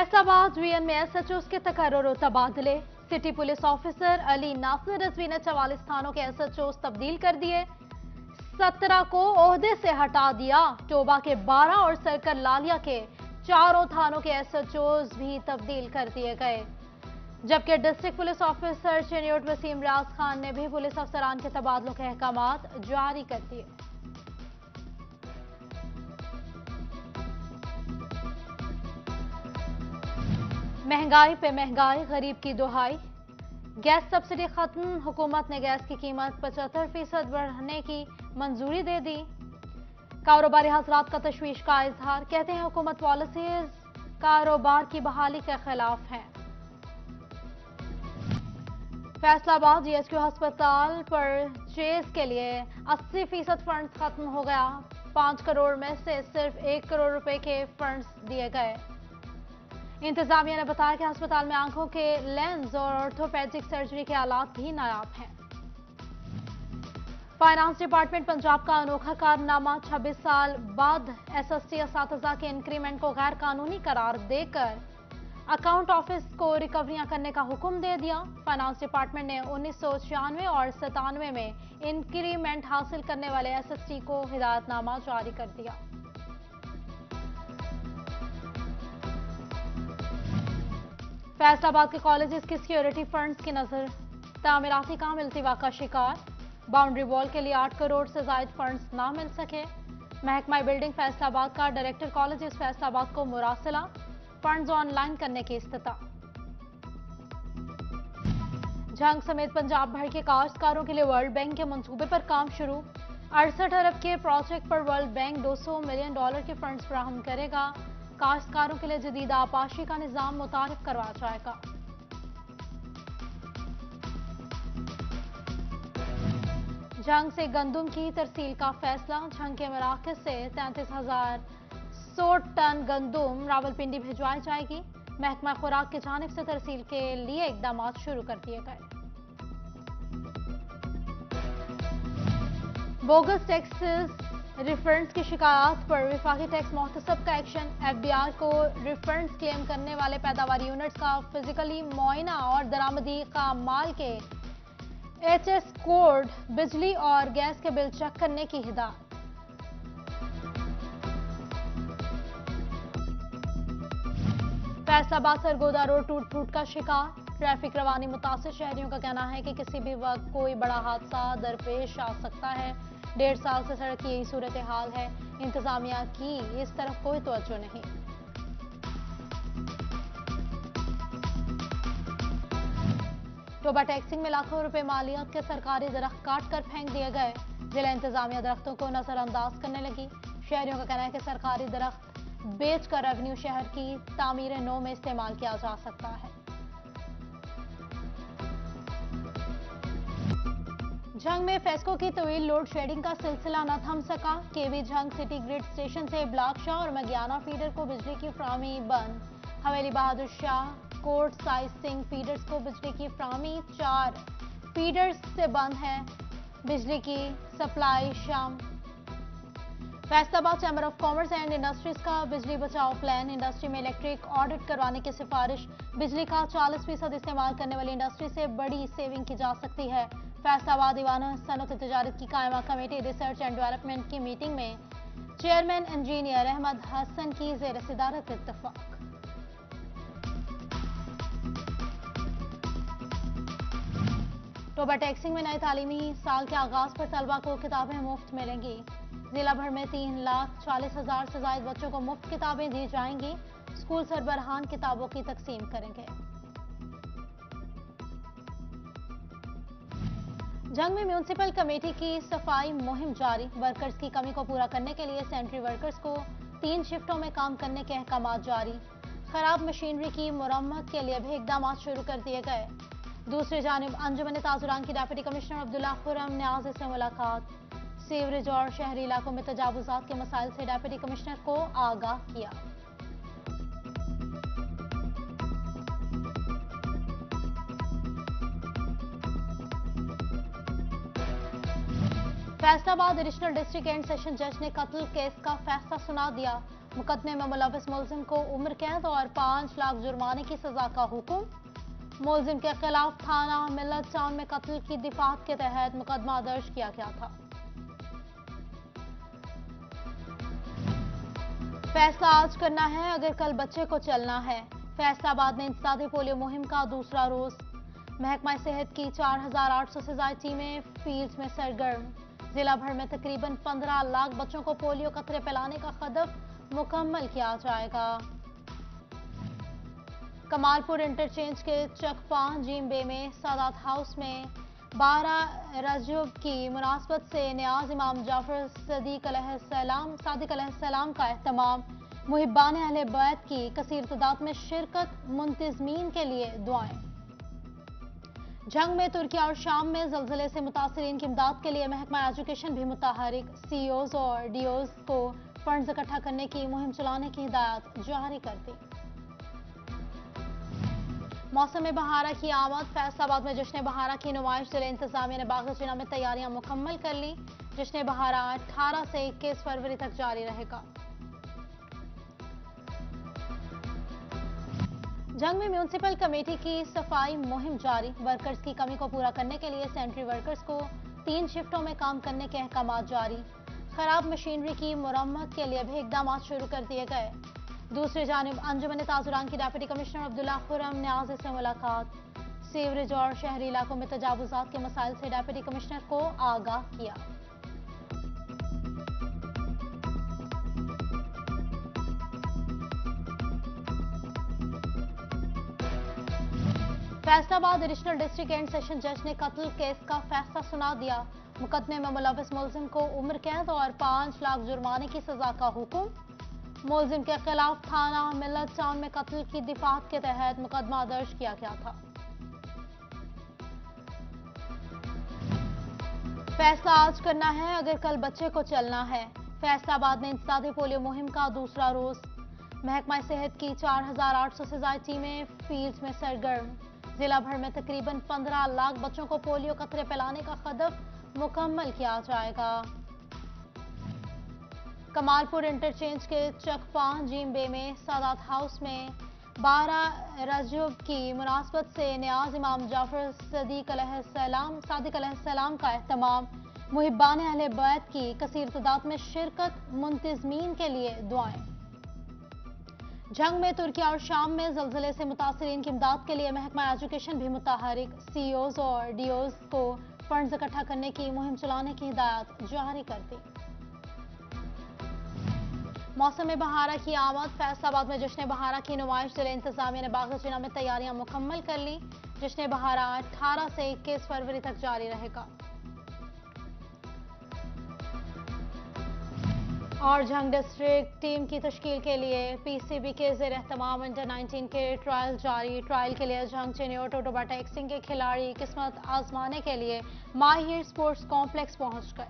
Faisalabad VN में SHOs के तकर्रुर और तबादले। City police officer Ali Nasir Rizvi ने 44 थानों के एसएचओस तब्दील कर दिए। 17 को ओहदे से हटा दिया। टोबा के 12 और सर्कल लालिया के 4 थानों के एसएचओस भी तब्दील कर दिए गए। जबकि district police officer Chiniot Waseem Riaz Khan ने भी पुलिस अफसरान के तबादलों के अहकामात जारी कर दिए। महंगाई पे महंगाई, गरीब की दुहाई। गैस सब्सिडी खत्म, हुकूमत ने गैस की कीमत 75% बढ़ाने की मंजूरी दे दी। कारोबारी हजरात का तशवीश का इजहार, कहते हैं हुकूमत पॉलिसीज कारोबार की बहाली के खिलाफ है। फैसलाबाद जीएचक्यू अस्पताल परचेज के लिए 80% फंड खत्म हो गया। 5 करोड़ में से सिर्फ 1 करोड़ रुपए के फंड्स दिए गए। इंतजामिया ने बताया कि अस्पताल में आंखों के लेंस और ऑर्थोपेडिक सर्जरी के आलात भी नायाब हैं। फाइनेंस डिपार्टमेंट पंजाब का अनोखा कारनामा, 26 साल बाद एसएसटी असातिज़ा के इंक्रीमेंट को गैर कानूनी करार देकर अकाउंट ऑफिस को रिकवरियां करने का हुक्म दे दिया। फाइनेंस डिपार्टमेंट ने 1996 और 97 में इंक्रीमेंट हासिल करने वाले एसएसटी को हिदायतनामा जारी कर दिया। फैसलाबाद के कॉलेजेस की सिक्योरिटी फंड्स की नजर, तामीराती काम इल्तिवा का शिकार। बाउंड्री वॉल के लिए 8 करोड़ से ज्यादा फंड्स ना मिल सके। महकमा बिल्डिंग फैसलाबाद का डायरेक्टर कॉलेजेस फैसलाबाद को मुरासिला, फंड्स ऑनलाइन करने की इस्तिता। झंग समेत पंजाब भर के काश्तकारों के लिए वर्ल्ड बैंक के मंसूबे पर काम शुरू। 68 अरब के प्रोजेक्ट पर वर्ल्ड बैंक $200 मिलियन के फंड्स फराहम करेगा। काश्तकारों के लिए जदीद आपाशी का निजाम मुतारिफ करवाया जाएगा। झंग से गंदुम की तरसील का फैसला, झंग के मराकज से 33,100 टन गंदुम रावलपिंडी भिजवाई जाएगी। महकमा खुराक की जानिब से तरसील के लिए इकदाम शुरू कर दिए गए। बोगस टैक्सेस रिफंड्स की शिकायत पर विफाकी टैक्स मोहतसब का एक्शन। एफबीआर को रिफंड्स क्लेम करने वाले पैदावार यूनिट्स का फिजिकली मुआयना और दरामदी का माल के एचएस कोड, बिजली और गैस के बिल चेक करने की हिदायत। फैसलाबाद सरगोदा रोड टूट फूट का शिकार। ट्रैफिक रवानी मुतासिर शहरियों का कहना है कि किसी भी वक्त कोई बड़ा हादसा दरपेश आ सकता है। 1.5 साल से सड़क की यही सूरत हाल है। इंतजामिया की इस तरफ कोई तवज्जो नहीं। टोबा टैक्सिंग में लाखों रुपए मालियत के सरकारी दरख्त काट कर फेंक दिए गए। जिला इंतजामिया दरख्तों को नजरअंदाज करने लगी। शहरियों का कहना है कि सरकारी दरख्त बेचकर रेवेन्यू शहर की तामीर नौ में इस्तेमाल किया जा सकता है। झंग में फेस्को की तवील लोड शेडिंग का सिलसिला न थम सका। KV Jhang city grid station से ब्लॉक शाह और मगियाना फीडर को बिजली की फ्राहमी बंद। हवेली बहादुर शाह, कोट साइज सिंह फीडर्स को बिजली की फ्राहमी 4 फीडर्स से बंद है। बिजली की सप्लाई शाम। Faisalabad chamber of commerce and industries का बिजली बचाओ प्लान। इंडस्ट्री में इलेक्ट्रिक ऑडिट करवाने की सिफारिश। बिजली का 40% इस्तेमाल करने वाली इंडस्ट्री से बड़ी सेविंग की जा सकती है। फैसलाबाद दीवान सनत तिजारत की कायमा कमेटी रिसर्च एंड डेवलपमेंट की मीटिंग में चेयरमैन इंजीनियर अहमद हसन की ज़ेर सदारत इत्तफाक। टोबा टैक्सिंग में नए तालीमी साल के आगाज पर तलबा को किताबें मुफ्त मिलेंगी। जिला भर में 3,40,000 से ज्यादा बच्चों को मुफ्त किताबें दी जाएंगी। स्कूल सरबराहान किताबों की तकसीम करेंगे। झंग में म्यूनिसिपल कमेटी की सफाई मुहिम जारी। वर्कर्स की कमी को पूरा करने के लिए सेंट्री वर्कर्स को 3 शिफ्टों में काम करने के अहकाम जारी। खराब मशीनरी की मुरम्मत के लिए भी इकदाम शुरू कर दिए गए। दूसरी जानिब अंजुमन ताजुरान की डिप्टी कमिश्नर अब्दुल्ला खुरम न्याज से मुलाकात। सीवरेज और शहरी इलाकों में तजावुजात के मसाइल से डिप्टी कमिश्नर को आगाह किया। Faisalabad additional district and session जज ने कत्ल केस का फैसला सुना दिया। मुकदमे में मुलविस मुलजिम को उम्र कैद और 5 लाख जुर्माने की सजा का हुक्म। मुलजिम के खिलाफ थाना मिल्लत टाउन में कत्ल की दिफात के तहत मुकदमा दर्ज किया गया था। फैसला आज करना है अगर कल बच्चे को चलना है। फैसलाबाद में इंसदादी पोलियो मुहिम का दूसरा रोज। महकमा सेहत की 4800 से ज्यादा टीमें फील्ड में सरगर्म। जिला भर में तकरीबन 15 लाख बच्चों को पोलियो कतरे पिलाने का हदफ मुकम्मल किया जाएगा। कमालपुर इंटरचेंज के चकपा जीम बे में सादात हाउस में 12 रजब की मुनासबत से नियाज इमाम जाफर सादिक अलैहिस्सलाम का एहतमाम। मुहिब्बान अहले बैत की कसीर तादाद में शिरकत। मुंतजमीन के लिए दुआएं। जंग में तुर्किया और शाम में जल्जले से मुतासरीन की इमदाद के लिए महकमा एजुकेशन भी मुतहरिक। सीईओज और डीओज को फंड्स इकट्ठा करने की मुहिम चलाने की हिदायत जारी कर दी। मौसम बहारा की आमद। फैसलाबाद में जश्न बहारा की नुमाइश जिले इंतजामिया ने बागजिना में तैयारियां मुकम्मल कर ली। जश्न बहारा 18 से 21 फरवरी तक जारी रहेगा। जंग में म्यूनिसिपल कमेटी की सफाई मुहिम जारी। वर्कर्स की कमी को पूरा करने के लिए सेंट्री वर्कर्स को 3 शिफ्टों में काम करने के अहकाम जारी। खराब मशीनरी की मुरम्मत के लिए भी इकदाम शुरू कर दिए गए। दूसरी जानिब अंजुमन ताजुरान की डिप्टी कमिश्नर अब्दुल्ला खुरम न्याज़ से मुलाकात। सीवरेज और शहरी इलाकों में तजावुजात के मसाइल से डिप्टी कमिश्नर को आगाह किया। Faisalabad additional district and session जज ने कत्ल केस का फैसला सुना दिया। मुकदमे में मुलविस मुलजिम को उम्र कैद और 5 लाख जुर्माने की सजा का हुक्म। मुलजिम के खिलाफ थाना मिल्लत टाउन में कत्ल की दिफात के तहत मुकदमा दर्ज किया गया था। फैसला आज करना है अगर कल बच्चे को चलना है। फैसलाबाद में इंसदादी पोलियो मुहिम का दूसरा रोज। महकमा सेहत की 4800 से ज्यादा टीमें फील्ड में सरगर्म। जिला भर में तकरीबन 15 लाख बच्चों को पोलियो कतरे पिलाने का हदफ मुकम्मल किया जाएगा। कमालपुर इंटरचेंज के चकपा जीम बे में सादात हाउस में 12 रजब की मुनासबत से नियाज इमाम जाफर सादिक अलैहिस्सलाम का एहतमाम। मुहिब्बान अहले बैत की कसीर तादाद में शिरकत। मुंतजमीन के लिए दुआएं। जंग में तुर्किया और शाम में जल्जले से मुतासरीन की इमदाद के लिए महकमा एजुकेशन भी मुतहरिक। सीईओज और डीओज को फंड्स इकट्ठा करने की मुहिम चलाने की हिदायत जारी कर दी। मौसम बहारा की आमद। फैसलाबाद में जश्न बहारा की नुमाइश जिले इंतजामिया ने बागजिना में तैयारियां मुकम्मल कर ली। जश्न बहारा 18 से 21 फरवरी तक जारी रहेगा। और जंग डिस्ट्रिक्ट टीम की तश्कील के लिए पीसीबी के ज़ेर एहतमाम अंडर 19 के ट्रायल जारी। ट्रायल के लिए जंग चेन्योर टोटोबा टैक्सिंग के खिलाड़ी किस्मत आजमाने के लिए माहिर स्पोर्ट्स कॉम्प्लेक्स पहुंच गए।